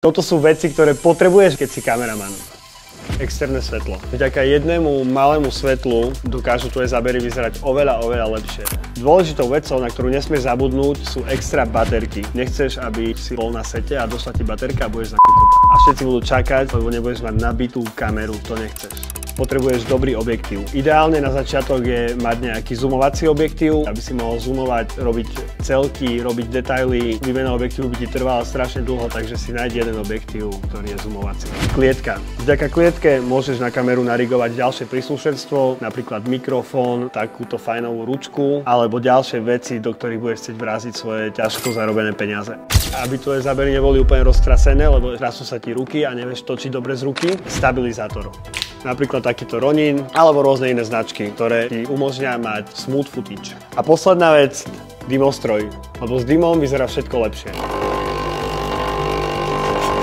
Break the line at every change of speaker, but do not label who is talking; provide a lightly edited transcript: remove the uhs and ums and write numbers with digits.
Toto sú veci, ktoré potrebuješ, keď si kameraman. Externé svetlo. Vďaka jednému malému svetlu dokážu tvoje zábery vyzerať oveľa lepšie. Dôležitou vecou, na ktorú nesmieš zabudnúť, sú extra baterky. Nechceš, aby si bol na sete a došla ti baterka a budeš na a všetci budú čakať, lebo nebudeš mať nabitú kameru, to nechceš. Potrebuješ dobrý objektív. Ideálne na začiatok je mať nejaký zoomovací objektív, aby si mohol zoomovať, robiť celky, robiť detaily. Výmena objektívu by ti trvala strašne dlho, takže si nájdi jeden objektív, ktorý je zoomovací. Klietka. Vďaka klietke môžeš na kameru narigovať ďalšie príslušenstvo, napríklad mikrofón, takúto fajnovú ručku, alebo ďalšie veci, do ktorých budeš chcieť vráziť svoje ťažko zarobené peniaze. Aby tvoje zábery neboli úplne roztrasené, lebo trasú sa ti ruky a nevieš točiť dobre z ruky, stabilizátor. Napríklad takýto Ronin, alebo rôzne iné značky, ktoré ti umožňujú mať smooth footage. A posledná vec, dymostroj, lebo s dymom vyzerá všetko lepšie.